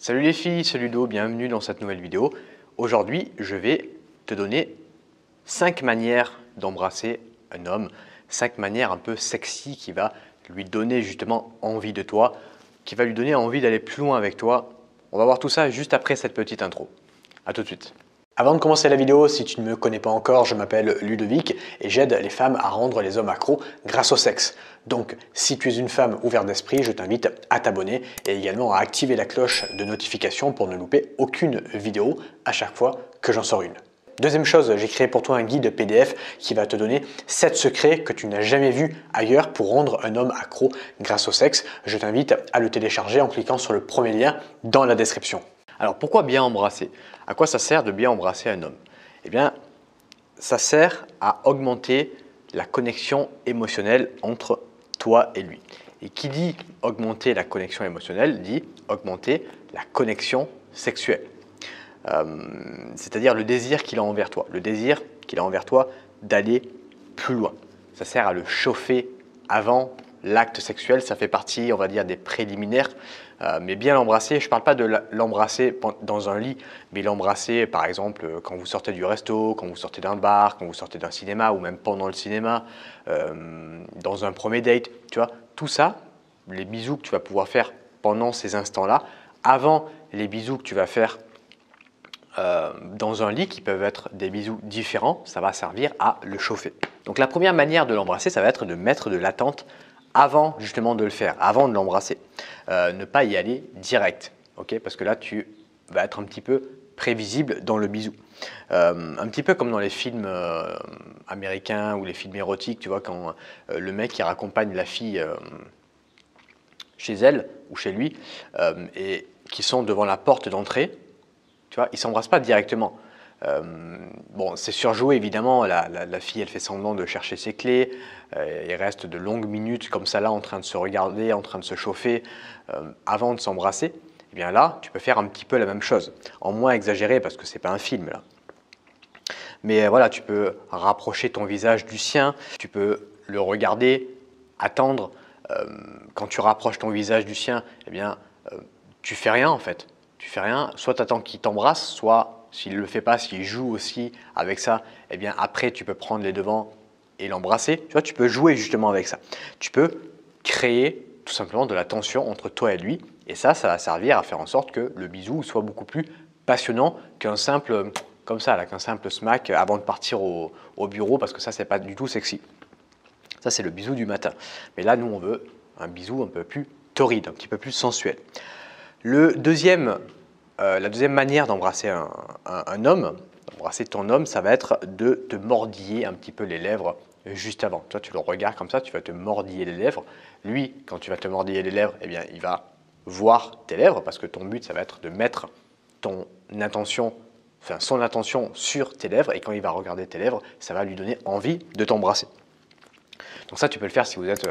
Salut les filles, c'est Ludo, bienvenue dans cette nouvelle vidéo. Aujourd'hui, je vais te donner 5 manières d'embrasser un homme, 5 manières un peu sexy qui va lui donner justement envie de toi, qui va lui donner envie d'aller plus loin avec toi. On va voir tout ça juste après cette petite intro. A tout de suite. Avant de commencer la vidéo, si tu ne me connais pas encore, je m'appelle Ludovic et j'aide les femmes à rendre les hommes accros grâce au sexe. Donc, si tu es une femme ouverte d'esprit, je t'invite à t'abonner et également à activer la cloche de notification pour ne louper aucune vidéo à chaque fois que j'en sors une. Deuxième chose, j'ai créé pour toi un guide PDF qui va te donner 7 secrets que tu n'as jamais vus ailleurs pour rendre un homme accro grâce au sexe. Je t'invite à le télécharger en cliquant sur le premier lien dans la description. Alors pourquoi bien embrasser? À quoi ça sert de bien embrasser un homme? Eh bien, ça sert à augmenter la connexion émotionnelle entre toi et lui. Et qui dit augmenter la connexion émotionnelle dit augmenter la connexion sexuelle. C'est-à-dire le désir qu'il a envers toi, le désir qu'il a envers toi d'aller plus loin. Ça sert à le chauffer avant l'acte sexuel, ça fait partie, on va dire, des préliminaires. Mais bien l'embrasser, je ne parle pas de l'embrasser dans un lit, mais l'embrasser par exemple quand vous sortez du resto, quand vous sortez d'un bar, quand vous sortez d'un cinéma ou même pendant le cinéma, dans un premier date, tu vois, tout ça, les bisous que tu vas pouvoir faire pendant ces instants-là, avant les bisous que tu vas faire dans un lit qui peuvent être des bisous différents, ça va servir à le chauffer. Donc la première manière de l'embrasser, ça va être de mettre de l'attente avant justement de le faire, avant de l'embrasser. Ne pas y aller direct, okay? Parce que là tu vas être un petit peu prévisible dans le bisou. Un petit peu comme dans les films américains ou les films érotiques, tu vois, quand le mec il raccompagne la fille chez elle ou chez lui et qui sont devant la porte d'entrée. Tu vois, ils ne s'embrassent pas directement. Bon, c'est surjoué évidemment, la fille elle fait semblant de chercher ses clés, il reste de longues minutes comme ça là en train de se regarder, en train de se chauffer avant de s'embrasser. Et bien là, tu peux faire un petit peu la même chose, en moins exagéré parce que c'est pas un film là. Mais voilà, tu peux rapprocher ton visage du sien, tu peux le regarder, attendre. Quand tu rapproches ton visage du sien, eh bien, tu fais rien en fait. Tu fais rien, soit tu attends qu'il t'embrasse, soit s'il ne le fait pas, s'il joue aussi avec ça, eh bien après tu peux prendre les devants et l'embrasser. Tu vois, tu peux jouer justement avec ça. Tu peux créer tout simplement de la tension entre toi et lui et ça va servir à faire en sorte que le bisou soit beaucoup plus passionnant qu'un simple, comme ça, qu'un simple smack avant de partir au bureau parce que ça, c'est pas du tout sexy. Ça, c'est le bisou du matin. Mais là, nous, on veut un bisou un peu plus torride, un petit peu plus sensuel. La deuxième manière d'embrasser un homme, d'embrasser ton homme, ça va être de te mordiller un petit peu les lèvres juste avant. Toi, tu le regardes comme ça, tu vas te mordiller les lèvres. Lui, quand tu vas te mordiller les lèvres, eh bien, il va voir tes lèvres parce que ton but, ça va être de mettre son attention sur tes lèvres et quand il va regarder tes lèvres, ça va lui donner envie de t'embrasser. Donc ça, tu peux le faire si vous êtes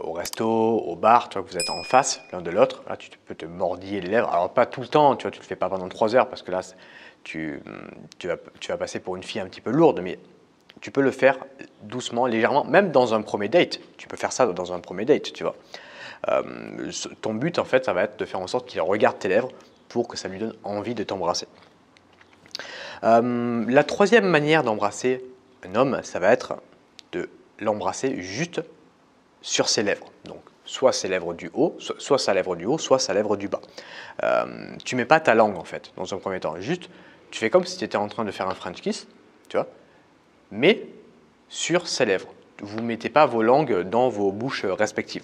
au resto, au bar, tu vois, que vous êtes en face l'un de l'autre, là tu peux te mordiller les lèvres. Alors pas tout le temps, tu vois, tu le fais pas pendant 3 heures parce que là tu vas passer pour une fille un petit peu lourde, mais tu peux le faire doucement, légèrement, même dans un premier date. Tu peux faire ça dans un premier date, tu vois. Ton but en fait, ça va être de faire en sorte qu'il regarde tes lèvres pour que ça lui donne envie de t'embrasser. La troisième manière d'embrasser un homme, ça va être de l'embrasser juste sur ses lèvres. Donc, soit ses lèvres du haut, soit sa lèvre du haut, soit sa lèvre du bas. Tu mets pas ta langue en fait, dans un premier temps. Juste, tu fais comme si tu étais en train de faire un French kiss, tu vois, mais sur ses lèvres. Vous ne mettez pas vos langues dans vos bouches respectives.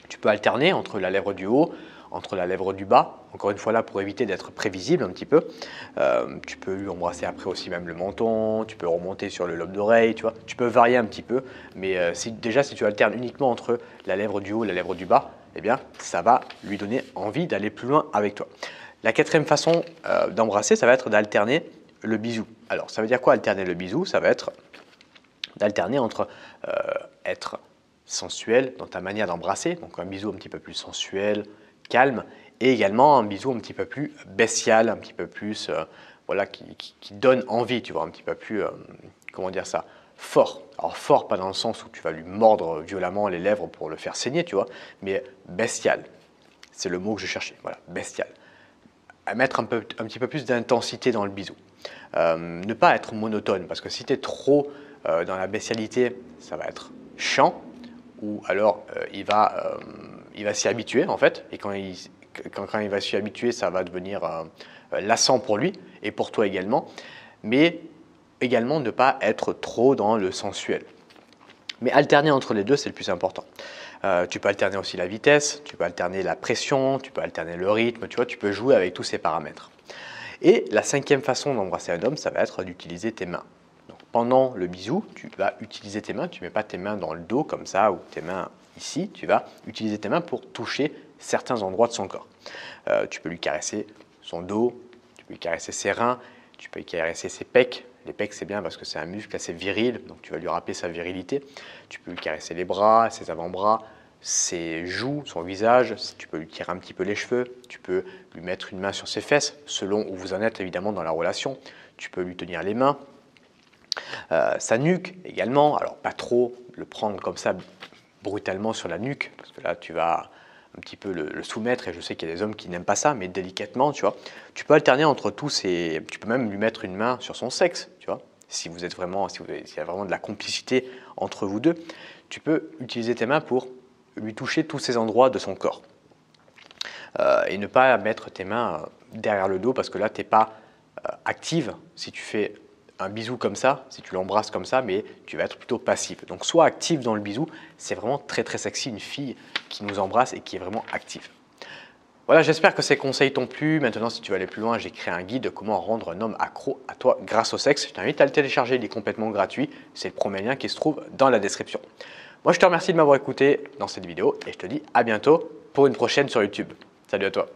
Tu peux alterner entre la lèvre du haut, entre la lèvre du bas, encore une fois là pour éviter d'être prévisible un petit peu. Tu peux lui embrasser après aussi même le menton, tu peux remonter sur le lobe d'oreille, tu vois. Tu peux varier un petit peu, mais si tu alternes uniquement entre la lèvre du haut et la lèvre du bas, eh bien ça va lui donner envie d'aller plus loin avec toi. La quatrième façon d'embrasser, ça va être d'alterner le bisou. Alors ça veut dire quoi alterner le bisou? Ça va être d'alterner entre être sensuel dans ta manière d'embrasser, donc un bisou un petit peu plus sensuel, calme, et également un bisou un petit peu plus bestial, un petit peu plus, voilà, qui donne envie, tu vois, un petit peu plus, comment dire ça, fort. Alors fort, pas dans le sens où tu vas lui mordre violemment les lèvres pour le faire saigner, tu vois, mais bestial. c'est le mot que je cherchais, voilà, bestial. À mettre un petit peu plus d'intensité dans le bisou. Ne pas être monotone, parce que si tu es trop dans la bestialité, ça va être chiant, ou alors il va s'y habituer en fait, et quand il va s'y habituer, ça va devenir lassant pour lui, et pour toi également, mais également ne pas être trop dans le sensuel. Mais alterner entre les deux, c'est le plus important. Tu peux alterner aussi la vitesse, tu peux alterner la pression, tu peux alterner le rythme, tu vois, tu peux jouer avec tous ces paramètres. Et la cinquième façon d'embrasser un homme, ça va être d'utiliser tes mains. Donc, pendant le bisou, tu vas utiliser tes mains, tu ne mets pas tes mains dans le dos comme ça ou tes mains ici, tu vas utiliser tes mains pour toucher certains endroits de son corps. Tu peux lui caresser son dos, tu peux lui caresser ses reins, tu peux lui caresser ses pecs. Les pecs, c'est bien parce que c'est un muscle assez viril, donc tu vas lui rappeler sa virilité. Tu peux lui caresser les bras, ses avant-bras, ses joues, son visage. Tu peux lui tirer un petit peu les cheveux. Tu peux lui mettre une main sur ses fesses, selon où vous en êtes évidemment dans la relation. Tu peux lui tenir les mains. Sa nuque également. Alors pas trop le prendre comme ça brutalement sur la nuque, parce que là tu vas un petit peu le soumettre, et je sais qu'il y a des hommes qui n'aiment pas ça, mais délicatement, tu vois. Tu peux alterner entre tous et tu peux même lui mettre une main sur son sexe, tu vois. Si vous êtes vraiment, s'il y a vraiment de la complicité entre vous deux, tu peux utiliser tes mains pour lui toucher tous ces endroits de son corps. Et ne pas mettre tes mains derrière le dos, parce que là, tu n'es pas active si tu fais un bisou comme ça, si tu l'embrasses comme ça, mais tu vas être plutôt passif. Donc sois active dans le bisou, c'est vraiment très très sexy une fille qui nous embrasse et qui est vraiment active. Voilà, j'espère que ces conseils t'ont plu. Maintenant, si tu veux aller plus loin, j'ai créé un guide de comment rendre un homme accro à toi grâce au sexe. Je t'invite à le télécharger, il est complètement gratuit. C'est le premier lien qui se trouve dans la description. Moi, je te remercie de m'avoir écouté dans cette vidéo et je te dis à bientôt pour une prochaine sur YouTube. Salut à toi.